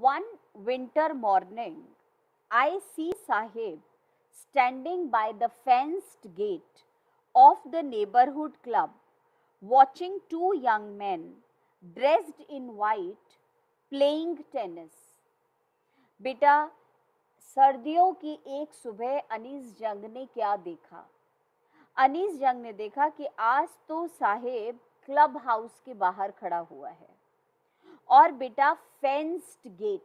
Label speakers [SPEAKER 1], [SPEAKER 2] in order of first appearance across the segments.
[SPEAKER 1] One winter morning, I see Sahib standing by the fenced gate of the neighborhood club, watching two young men dressed in white playing tennis. बेटा, सर्दियों की एक सुबह अनीस जंग ने क्या देखा? अनीस जंग ने देखा कि आज तो साहेब क्लब हाउस के बाहर खड़ा हुआ है और बेटा फेंस्ड गेट,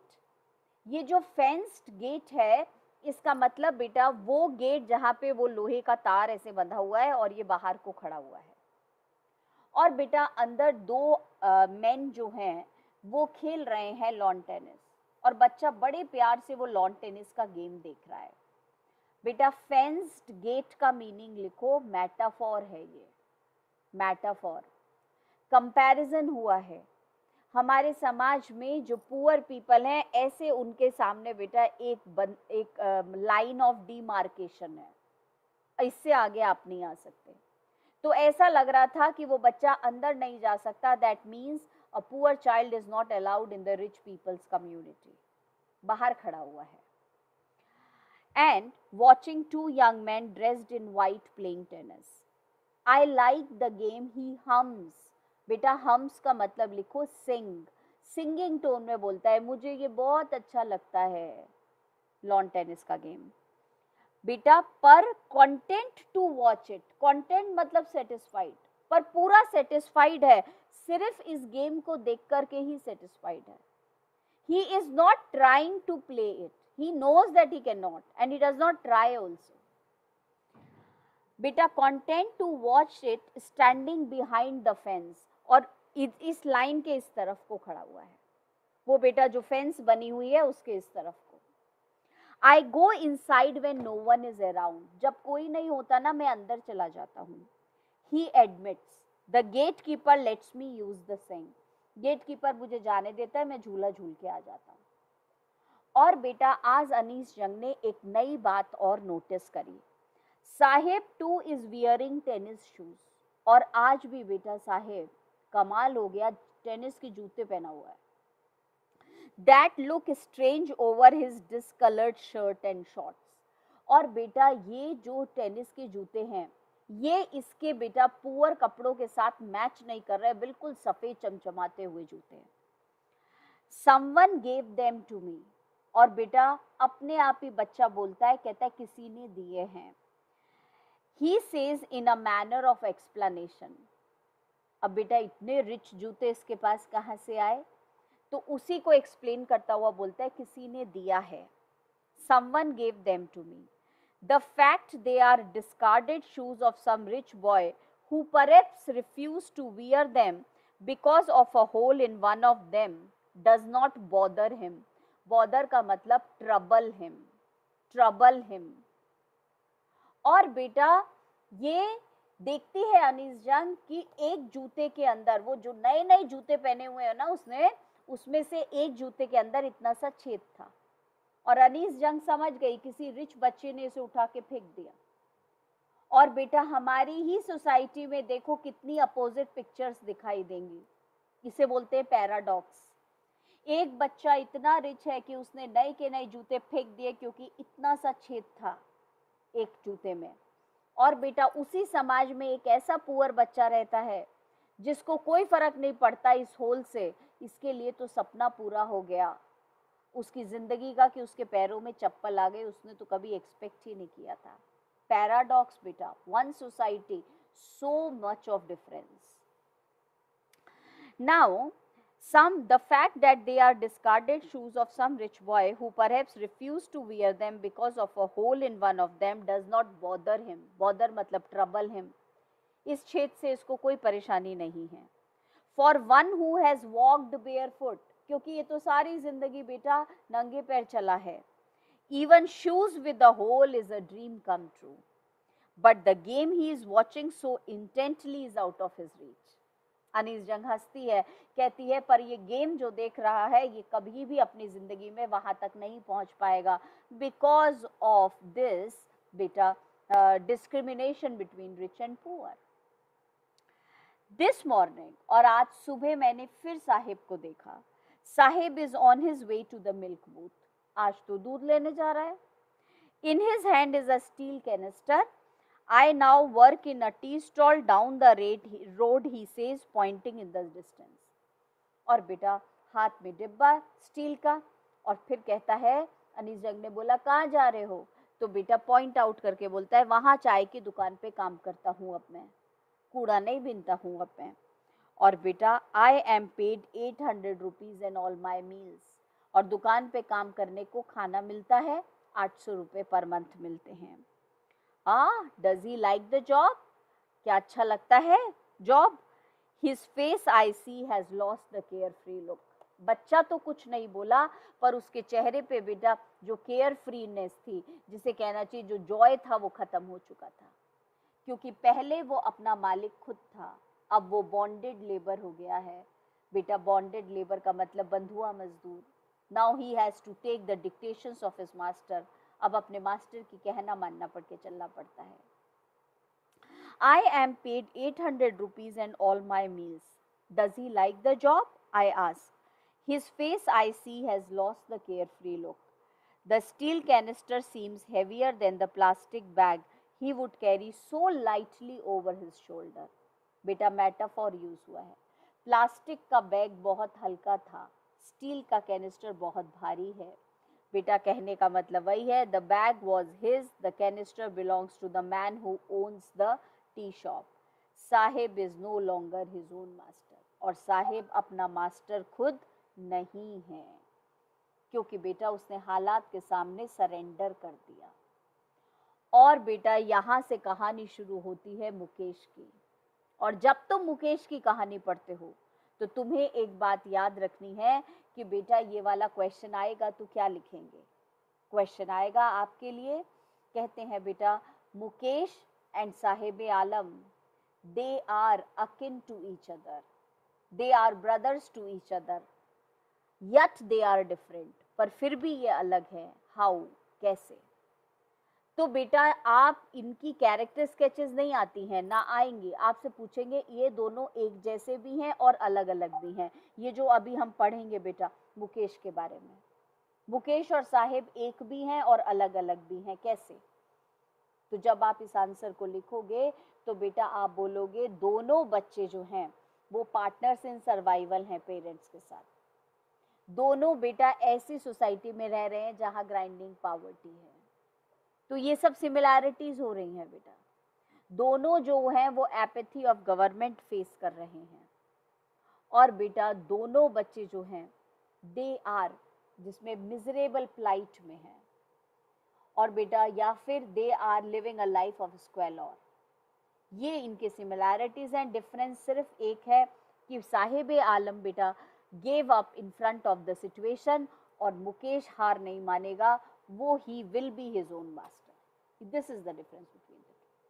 [SPEAKER 1] ये जो फेंस्ड गेट है इसका मतलब बेटा वो गेट जहां पे वो लोहे का तार ऐसे बंधा हुआ है और ये बाहर को खड़ा हुआ है और बेटा अंदर दो मेन जो हैं वो खेल रहे हैं लॉन टेनिस और बच्चा बड़े प्यार से वो लॉन टेनिस का गेम देख रहा है। बेटा फेंस्ड गेट का मीनिंग लिखो, मेटाफॉर है ये, मेटाफॉर, कंपैरिजन हुआ है। हमारे समाज में जो पुअर पीपल हैं ऐसे उनके सामने बेटा एक लाइन ऑफ डिमार्केशन है, इससे आगे आप नहीं आ सकते। तो ऐसा लग रहा था कि वो बच्चा अंदर नहीं जा सकता, that means a poor child is not allowed in the rich people's community, बाहर खड़ा हुआ है। And watching two young man dressed in white playing tennis. I like the game he hums. बेटा हम्स का मतलब लिखो सिंग, सिंगिंग टोन में बोलता है, मुझे ये बहुत अच्छा लगता है लॉन टेनिस का गेम। बेटा पर content to watch it, content मतलब सेटिस्फाइड, पर पूरा सेटिस्फाइड है, सिर्फ इस गेम को देख करके ही सेटिस्फाइड है। He is not trying to play it, he knows that he can not and he does not try also. बेटा content to watch it standing behind the fence, और इस लाइन के इस तरफ को खड़ा हुआ है, वो बेटा जो फेंस बनी हुई है उसके इस तरफ को। I go inside when no one is around, जब कोई नहीं होता ना मैं अंदर चला जाता हूँ। He admits the gate keeper lets me use the swing, gate keeper मुझे जाने देता है, मैं झूला झूल के आ जाता हूँ। और बेटा आज अनीस जंग ने एक नई बात और नोटिस करी, Saheb too is wearing tennis shoes, और आज भी बेटा साहेब कमाल हो गया, टेनिस के जूते पहना हुआ है। That look strange over his discoloured shirt and shorts, और बेटा ये जो टेनिस के जूते हैं ये इसके बेटा पुअर कपड़ों के साथ मैच नहीं कर रहे, बिल्कुल सफेद चमचमाते हुए जूते हैं। Someone gave them to me, और बेटा अपने आप ही बच्चा बोलता है, कहता है किसी ने दिए हैं। He says in a manner of explanation, अब बेटा इतने रिच जूते इसके पास कहाँ से आए, तो उसी को एक्सप्लेन करता हुआ बोलता है किसी ने दिया है। Someone gave them to me. The fact they are discarded shoes of some rich boy who perhaps refused to wear them because of a hole in one of them does not bother him. Bother का मतलब trouble him, trouble him. और बेटा ये देखती है अनीस जंग कि एक जूते के अंदर, वो जो नए नए जूते पहने हुए हैं ना उसने, उसमें से एक जूते के अंदर इतना सा छेद था, और अनीस जंग समझ गई किसी रिच बच्चे ने इसे उठा के फेंक दिया। और बेटा हमारी ही सोसाइटी में देखो कितनी अपोजिट पिक्चर्स दिखाई देंगी, इसे बोलते हैं पैराडॉक्स। एक बच्चा इतना रिच है कि उसने नए के नए जूते फेंक दिए क्योंकि इतना सा छेद था एक जूते में, और बेटा उसी समाज में एक ऐसा पुअर बच्चा रहता है जिसको कोई फर्क नहीं पड़ता इस होल से, इसके लिए तो सपना पूरा हो गया उसकी जिंदगी का कि उसके पैरों में चप्पल आ गई, उसने तो कभी एक्सपेक्ट ही नहीं किया था। पैराडॉक्स बेटा, one society, so much of difference. Now the fact that they are discarded shoes of some rich boy who perhaps refused to wear them because of a hole in one of them does not bother him. Bother मतलब trouble him. इस छेद से इसको कोई परेशानी नहीं है। For one who has walked barefoot, क्योंकि ये तो सारी जिंदगी बेटा नंगे पैर चला है। Even shoes with a hole is a dream come true. But the game he is watching so intently is out of his reach. Anees जंग हंसती है, कहती है पर ये गेम जो देख रहा है ये कभी भी अपनी जिंदगी में वहां तक नहीं पहुंच पाएगा, बिकॉज ऑफ दिस बेटा discrimination between rich and poor. This morning, और आज सुबह मैंने फिर साहिब को देखा। Sahib is on his way to the milk booth, आज तो दूध लेने जा रहा है. In his hand is a steel canister. I now work in a tea stall down the road, he says, pointing in the distance. और बेटा हाथ में डिब्बा स्टील का, और फिर कहता है, अनीस जंग ने बोला कहाँ जा रहे हो, तो बेटा पॉइंट आउट करके बोलता है वहाँ चाय की दुकान पे काम करता हूँ अब मैं, कूड़ा नहीं बीनता हूँ अब मैं. और बेटा I am paid 800 rupees and all my meals, और दुकान पे काम करने को खाना मिलता है 800 रुपये पर मंथ मिलते हैं. Does he like the job, क्या अच्छा लगता है job. His face I see has lost the care free look. बच्चा तो कुछ नहीं बोला, पर उसके चेहरे पे बेटा जो केयर फ्रीनेस थी, जिसे कहना चाहिए जो जॉय था, वो खत्म हो चुका था. क्योंकि पहले वो अपना मालिक खुद था, अब वो बॉन्डेड लेबर हो गया है. बेटा बॉन्डेड लेबर का मतलब बंधुआ मजदूर. Now he has to take the dictations of his master. अब अपने मास्टर की कहना मानना पड़ के चलना पड़ता है. I am paid 800 rupees and all my meals. Does he like the job? I ask. His face I see has lost the carefree look. The steel canister seems heavier than the plastic bag he would carry so lightly over his shoulder. बेटा metaphor use हुआ है. Plastic का bag बहुत हल्का था, steel का canister बहुत भारी है. बेटा कहने का मतलब वही है, the bag was his, the canister belongs to the man who owns the tea shop. Sahib is no longer his own master. और साहिब अपना मास्टर खुद नहीं है, क्योंकि बेटा उसने हालात के सामने सरेंडर कर दिया. और बेटा यहाँ से कहानी शुरू होती है मुकेश की. और जब तुम मुकेश की कहानी पढ़ते हो तो तुम्हें एक बात याद रखनी है कि बेटा ये वाला क्वेश्चन आएगा तो क्या लिखेंगे. क्वेश्चन आएगा आपके लिए, कहते हैं बेटा Mukesh and Sahib Alam, they are akin to each other, they are brothers to each other, yet they are different, पर फिर भी ये अलग है. हाउ, कैसे. तो बेटा आप इनकी कैरेक्टर स्केचेस नहीं आती हैं ना, आएंगी. आपसे पूछेंगे ये दोनों एक जैसे भी हैं और अलग अलग भी हैं. ये जो अभी हम पढ़ेंगे बेटा मुकेश के बारे में, मुकेश और साहिब एक भी हैं और अलग अलग भी हैं. कैसे. तो जब आप इस आंसर को लिखोगे तो बेटा आप बोलोगे दोनों बच्चे जो हैं वो पार्टनर्स इन सर्वाइवल हैं पेरेंट्स के साथ. दोनों बेटा ऐसी सोसाइटी में रह रहे हैं जहां ग्राइंडिंग पॉवर्टी है. तो ये सब सिमिलैरिटीज हो रही हैं बेटा. दोनों जो हैं वो एपैथी ऑफ गवर्नमेंट फेस कर रहे हैं. और बेटा दोनों बच्चे जो हैं दे आर, जिसमें मिजरेबल प्लाइट में है, और बेटा या फिर they are living a life of squalor. ये इनके सिमिलैरिटीज हैं. डिफरेंस सिर्फ एक है कि साहिब आलम बेटा gave up in front of the situation, और मुकेश हार नहीं मानेगा, वो he will be his own master. This is the difference between the two.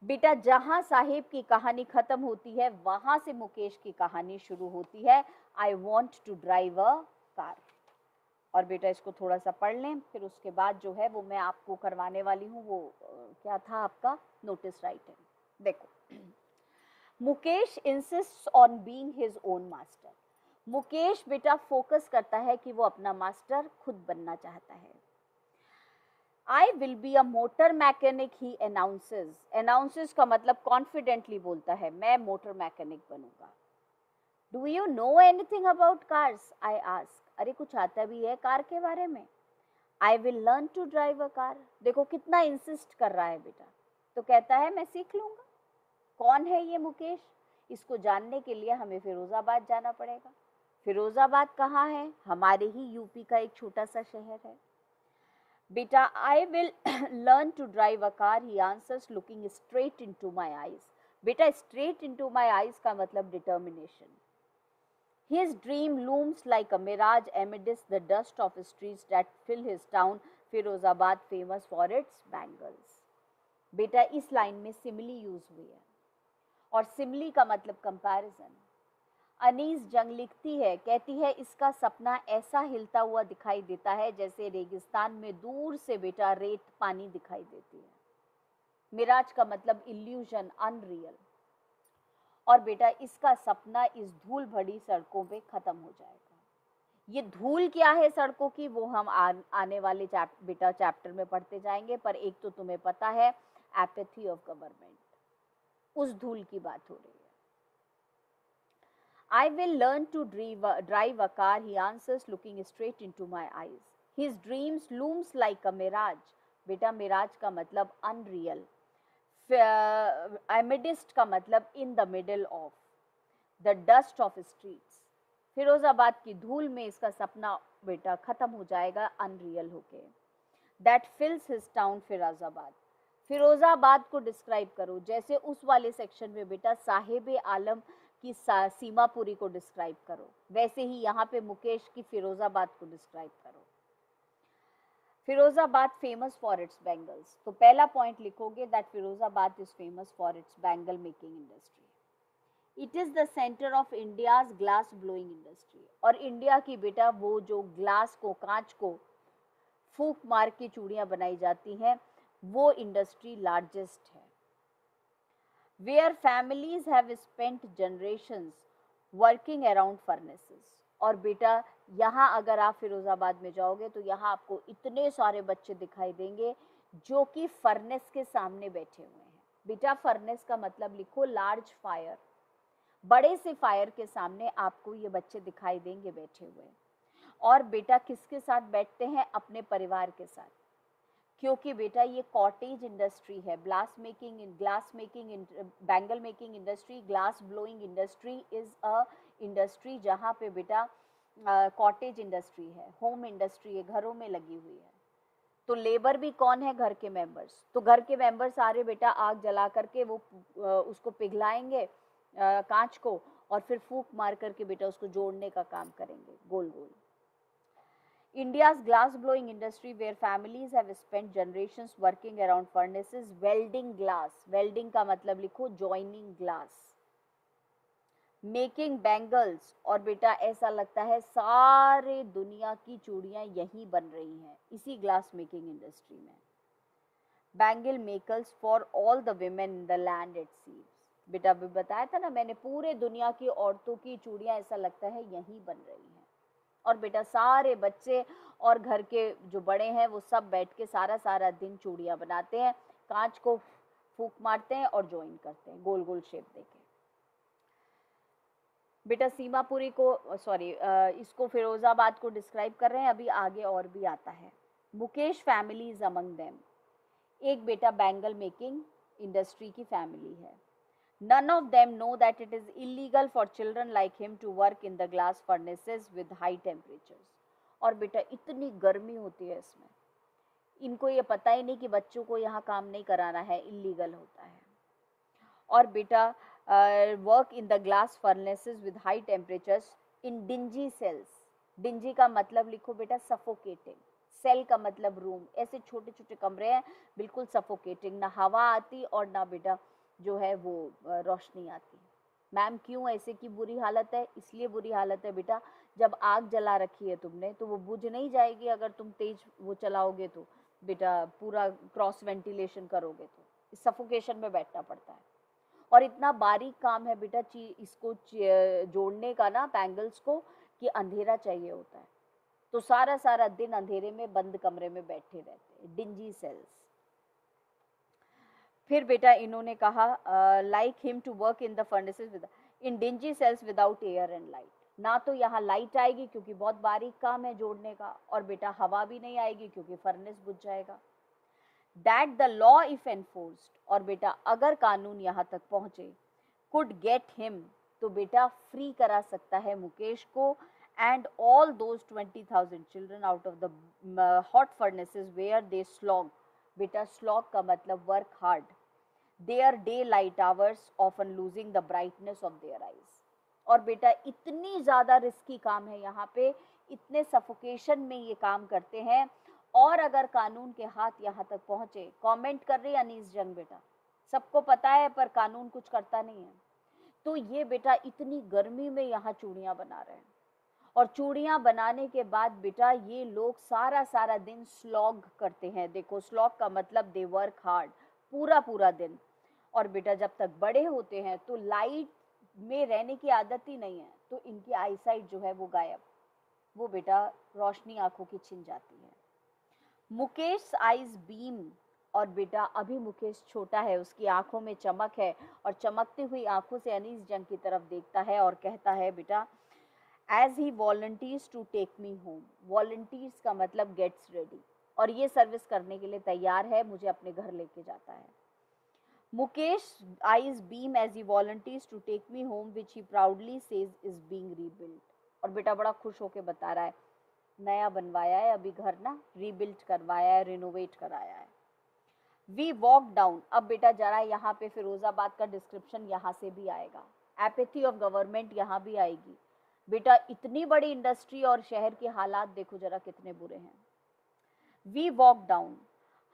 [SPEAKER 1] बेटा जहां साहिब की कहानी खत्म होती है वहां से मुकेश की कहानी शुरू होती है. I want to drive a car. और बेटा इसको थोड़ा सा पढ़ लें, फिर उसके बाद जो है वो मैं आपको करवाने वाली हूँ. वो क्या था आपका नोटिस राइटिंग. देखो, Mukesh इंसिस्ट्स on being his own master. Mukesh बेटा फोकस करता है कि वो अपना मास्टर खुद बनना चाहता है. I will be a motor mechanic he announces. Announces का मतलब कॉन्फिडेंटली बोलता है, मैं मोटर मैकेनिक बनूंगा. Do you know anything about cars, I ask. अरे कुछ आता भी है कार के बारे में. I will learn to drive a car. देखो कितना इंसिस्ट कर रहा है बेटा. तो कहता है मैं सीख लूंगा. कौन है ये मुकेश, इसको जानने के लिए हमें फिरोजाबाद जाना पड़ेगा. फिरोजाबाद कहाँ है, हमारे ही यूपी का एक छोटा सा शहर है. बेटा I will learn to drive a car, he answers looking straight into my eyes. बेटा स्ट्रेट इनटू माय आईज का मतलब determination. His dream looms like a mirage amidst the dust of streets that fill his town, Firozabad, famous for its bangles. बेटा इस line में simile use हुई है, और simile का मतलब कंपैरिजन. अनीस जंग लिखती है, कहती है इसका सपना ऐसा हिलता हुआ दिखाई देता है जैसे रेगिस्तान में दूर से बेटा रेत पानी दिखाई देती है. मिराज का मतलब इल्यूजन, अनरियल. और बेटा इसका सपना इस धूल भरी सड़कों पे खत्म हो जाएगा। ये धूल क्या है सड़कों की, वो हम आने वाले बेटा चैप्टर में पढ़ते जाएंगे, पर एक तो तुम्हें पता है, एपैथी ऑफ गवर्नमेंट, उस धूल की बात हो रही है। I will learn to drive a car, he answers, looking straight into my eyes. His dreams looms like a mirage. बेटा मिराज का मतलब अनरियल, amidst का मतलब in the middle of, the dust of streets. Firozabad की धूल में इसका सपना बेटा खत्म हो जाएगा अनरियल होके। That fills his town Firozabad. Firozabad को डिस्क्राइब करो, जैसे उस वाले सेक्शन में बेटा साहिब आलम की सीमापुरी को डिस्क्राइब करो, वैसे ही यहाँ पे मुकेश की फिरोजाबाद को डिस्क्राइब करो। Firozabad famous for its bangles, तो पहला पॉइंट लिखोगे that Firozabad is famous for its bangle making industry. It is the centre of India's glass blowing industry, और इंडिया की बेटा वो जो ग्लास को, कांच को फूंक मार के चूड़ियां बनाई जाती हैं, वो इंडस्ट्री लार्जेस्ट है। Where families have spent generations working around furnaces, और बेटा यहाँ अगर आप फिरोजाबाद में जाओगे तो यहाँ आपको इतने सारे बच्चे दिखाई देंगे जो कि फर्नेस के सामने बैठे हुए हैं। बेटा फर्नेस का मतलब लिखो लार्ज फायर, बड़े से फायर के सामने आपको ये बच्चे दिखाई देंगे बैठे हुए। और बेटा किसके साथ बैठते हैं, अपने परिवार के साथ, क्योंकि बेटा ये कॉटेज इंडस्ट्री है। Glass making bangle making industry, glass blowing industry is a industry जहाँ पे बेटा कॉटेज इंडस्ट्री है, होम इंडस्ट्री है, घरों में लगी हुई है। तो लेबर भी कौन है, घर के मेंबर्स। तो घर के मेंबर्स सारे बेटा आग जला करके वो उसको पिघलाएंगे कांच को, और फिर फूंक मार करके बेटा उसको जोड़ने का काम करेंगे गोल गोल। India's glass blowing industry, where families have spent generations working around furnaces, welding glass, welding का मतलब लिखो joining glass, making bangles, और बेटा ऐसा लगता है सारे दुनिया की चूड़ियां यहीं बन रही हैं इसी ग्लास मेकिंग इंडस्ट्री में। Bangle makers for all the women in the land it seems, बेटा अभी बताया था ना मैंने, पूरे दुनिया की औरतों की चूड़ियां ऐसा लगता है यहीं बन रही हैं। और बेटा सारे बच्चे और घर के जो बड़े हैं वो सब बैठ के सारा दिन चूड़ियां बनाते हैं, कांच को फूंक मारते हैं और ज्वाइन करते हैं गोल गोल शेप देके। बेटा सीमापुरी को इसको फिरोजाबाद को डिस्क्राइब कर रहे हैं, अभी आगे और भी आता है। Mukesh family is among them, एक बेटा बैंगल मेकिंग इंडस्ट्री की फैमिली है। None of them know that it is illegal for children like him to work in the glass furnaces with high temperatures. और बेटा इतनी गर्मी होती है इसमें, इनको ये पता ही नहीं कि बच्चों को यहाँ काम नहीं कराना है, इलीगल होता है। और बेटा work in the glass furnaces with high temperatures in dingy cells, dingy का मतलब लिखो बेटा सफोकेटिंग, सेल का मतलब रूम, ऐसे छोटे छोटे कमरे हैं बिल्कुल सफोकेटिंग, ना हवा आती और ना बेटा जो है वो रोशनी आती। मैम क्यों ऐसे की बुरी हालत है, इसलिए बुरी हालत है बेटा, जब आग जला रखी है तुमने तो वो बुझ नहीं जाएगी अगर तुम तेज वो चलाओगे तो बेटा, पूरा क्रॉस वेंटिलेशन करोगे तो सफोकेशन में बैठना पड़ता है। और इतना बारीक काम है बेटा इसको जोड़ने का ना बैंगल्स को, कि अंधेरा चाहिए होता है, तो सारा दिन अंधेरे में बंद कमरे में बैठे रहते हैं, डिंजी सेल्स। फिर बेटा इन्होंने कहा like him to work in the furnaces with in dingy cells without air and light, ना तो यहाँ लाइट आएगी क्योंकि बहुत बारीक काम है जोड़ने का, और बेटा हवा भी नहीं आएगी क्योंकि फर्नेस बुझ जाएगा। That the law if enforced, और बेटा अगर कानून यहाँ तक पहुंचे, कुड गेट हिम, तो बेटा फ्री करा सकता है मुकेश को, and all those 20,000 children out of the hot furnaces where they slog, बेटा स्लॉग का मतलब work hard, their daylight hours often losing the brightness of their eyes। और बेटा इतनी ज़्यादा रिस्की काम है यहाँ पे, इतने सफोकेशन में ये काम करते हैं, और अगर कानून के हाथ यहाँ तक पहुँचे, कमेंट कर रही अनीस जंग बेटा, सबको पता है पर कानून कुछ करता नहीं है, तो ये बेटा इतनी गर्मी में यहाँ चूड़ियाँ बना रहे हैं, और चूड़ियाँ बनाने के बाद बेटा ये लोग सारा दिन स्लॉग करते हैं। देखो स्लॉग का मतलब दे वर्क हार्ड, पूरा दिन। और बेटा जब तक बड़े होते हैं तो लाइट में रहने की आदत ही नहीं है तो इनकी आईसाइट जो है वो गायब, वो बेटा रोशनी आंखों की छिन जाती है। मुकेश आईज बीम, और बेटा अभी मुकेश छोटा है, उसकी आंखों में चमक है और चमकती हुई आंखों से अनीस जंग की तरफ देखता है और कहता है बेटा as he volunteers to take me home, volunteers का मतलब गेट्स रेडी, और ये सर्विस करने के लिए तैयार है, मुझे अपने घर लेके जाता है। Mukesh eyes beam as he volunteers to take me home, which he proudly says is being rebuilt, और बेटा बड़ा खुश होके बता रहा है नया बनवाया है अभी घर ना, रीबिल्ट करवाया है, रिनोवेट कराया है। वी वॉक डाउन, अब बेटा जरा यहाँ पे फिरोजाबाद का डिस्क्रिप्शन यहाँ से भी आएगा, एपैथी ऑफ गवर्नमेंट यहाँ भी आएगी। बेटा इतनी बड़ी इंडस्ट्री और शहर के हालात देखो जरा कितने बुरे हैं। वी वॉक डाउन,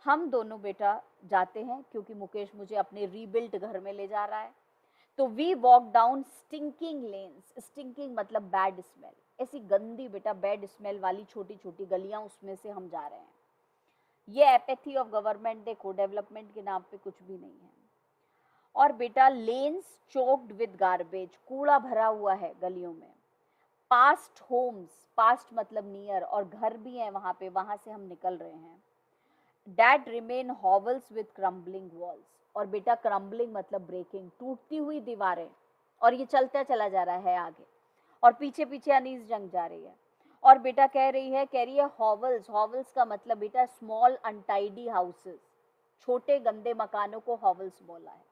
[SPEAKER 1] हम दोनों बेटा जाते हैं क्योंकि मुकेश मुझे अपने रीबिल्ट घर में ले जा रहा है। तो we walk down stinking lanes, stinking मतलब बैड स्मेल, ऐसी गंदी बेटा बैड स्मेल वाली छोटी छोटी गलियां, उसमें से हम जा रहे हैं। ये एपैथी ऑफ गवर्नमेंट देखो, डेवलपमेंट के नाम पे कुछ भी नहीं है। और बेटा लेन्स चोक्ड विद गार्बेज, कूड़ा भरा हुआ है गलियों में। पास्ट होम्स, पास्ट मतलब नियर, और घर भी है वहां पे, वहां से हम निकल रहे हैं। That remain hovels with crumbling walls, और बेटा क्रम्बलिंग मतलब ब्रेकिंग, टूटती हुई दीवारें, और ये चलता चला जा रहा है आगे, और पीछे पीछे अनीस जंग जा रही है। और बेटा कह रही है हॉवल्स, हॉवल्स का मतलब बेटा स्मॉल अनटाइडी हाउसेस, छोटे गंदे मकानों को हॉवल्स बोला है।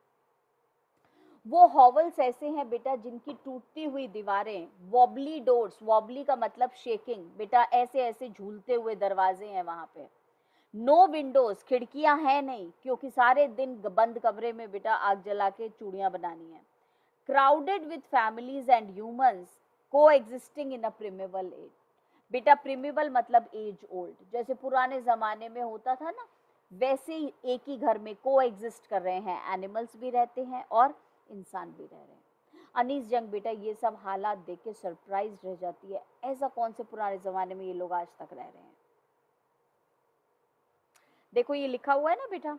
[SPEAKER 1] वो हॉवल्स ऐसे हैं बेटा जिनकी टूटती हुई दीवारें, वॉबली डोर्स, वॉबली का मतलब शेकिंग, बेटा ऐसे ऐसे झूलते हुए दरवाजे हैं वहां पे। नो विंडोज, खिड़कियां हैं नहीं क्योंकि सारे दिन बंद कमरे में बेटा आग जला के चूड़ियां बनानी है। Crowded with families and humans को एग्जिस्टिंग इन अ प्रिमेबल एज, बेटा प्रिमेबल मतलब एज ओल्ड, जैसे पुराने जमाने में होता था ना, वैसे ही एक ही घर में को एग्जिस्ट कर रहे हैं, एनिमल्स भी रहते हैं और इंसान भी रह रहे हैं। अनीस जंग बेटा ये सब हालात देख के सरप्राइज रह जाती है, ऐसा कौन से पुराने जमाने में ये लोग आज तक रह रहे हैं। देखो ये लिखा हुआ है ना बेटा,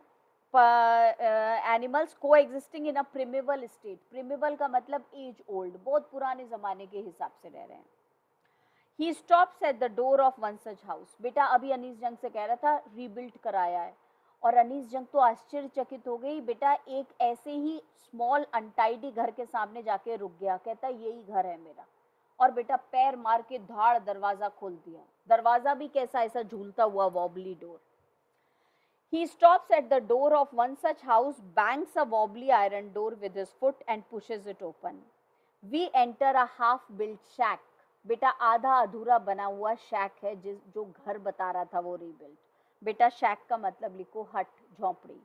[SPEAKER 1] एनिमल्स को एग्जिस्टिंग इन अ प्रिमेबल स्टेट, प्रिमेबल का मतलब एज ओल्ड, बहुत पुराने जमाने के हिसाब से रह रहे हैं। He stops at the door of one such house, बेटा अभी अनीस जंग से कह रहा था रीबिल्ट कराया है, और अनीस जंग तो आश्चर्यचकित हो गई, बेटा एक ऐसे ही स्मॉल अनटाइडी घर के सामने जाके रुक गया, कहता यही घर है मेरा, और बेटा पैर मार के धाड़ दरवाजा खोल दिया, दरवाजा भी कैसा, ऐसा झूलता हुआ wobbly door. He stops at the door of one such house, bangs a wobbly iron door with his foot and pushes it open. We enter a half-built shack. बेटा आधा अधूरा बना हुआ शैक है, जो घर बता रहा था वो रीबिल्ट। बेटा शैक का मतलब लिखो हट, झोंपड़ी।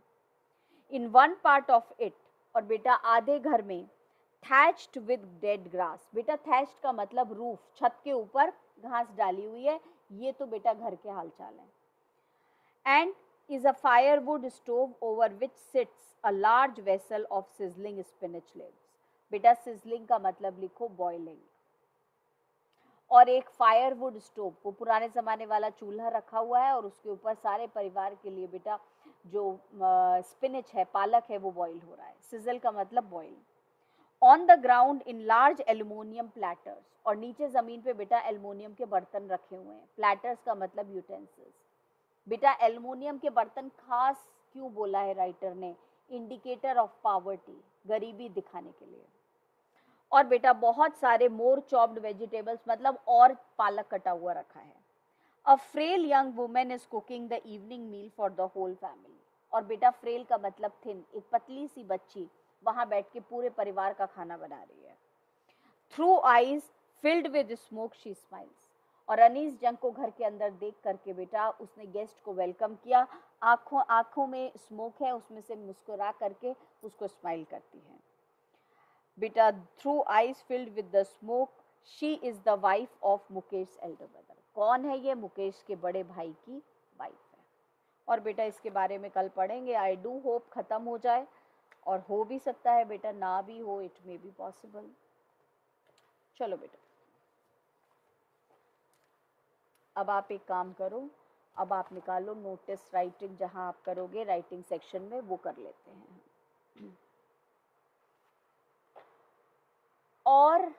[SPEAKER 1] In one part of it, और बेटा आधे घर में thatched with dead grass, बेटा thatched का मतलब रूफ, छत के ऊपर घास डाली हुई है, ये तो बेटा घर के हालचाल है। And is a firewood stove over which sits a large vessel of sizzling spinach leaves, बेटा sizzling का मतलब लिखो boiling, और एक फायरवुड स्टोव, वो पुराने जमाने वाला चूल्हा रखा हुआ है, और उसके ऊपर सारे परिवार के लिए बेटा जो स्पिनच है, पालक है, वो बॉईल हो रहा है, सिजल का मतलब boil. On the ground in large aluminium platters, और नीचे जमीन पे बेटा एल्यूमिनियम के बर्तन रखे हुए हैं, प्लेटर्स का मतलब यूटेंसिल्स। बेटा एल्युमिनियम के बर्तन खास क्यों बोला है राइटर ने, इंडिकेटर ऑफ पॉवर्टी, गरीबी दिखाने के लिए। और बेटा बहुत सारे मोर चॉप्ड वेजिटेबल्स मतलब और पालक कटा हुआ रखा है। A frail young women is cooking the evening meal for the whole family, और बेटा फ्रेल का मतलब थिन, एक पतली सी बच्ची वहां बैठ के पूरे परिवार का खाना बना रही है। Through eyes filled with smoke she smiles, और अनीस जंग को घर के अंदर देख करके बेटा उसने गेस्ट को वेलकम किया, आंखों में स्मोक है, उसमें से मुस्कुरा करके उसको स्माइल करती है। बेटा through eyes filled with the smoke she is the wife of Mukesh Elder brother, कौन है ये, मुकेश के बड़े भाई की वाइफ है। और बेटा इसके बारे में कल पढ़ेंगे, आई डू होप खत्म हो जाए, और हो भी सकता है बेटा ना भी हो, इट मे बी पॉसिबल। चलो बेटा अब आप एक काम करो, अब आप निकालो नोटिस राइटिंग, जहां आप करोगे राइटिंग सेक्शन में वो कर लेते हैं। और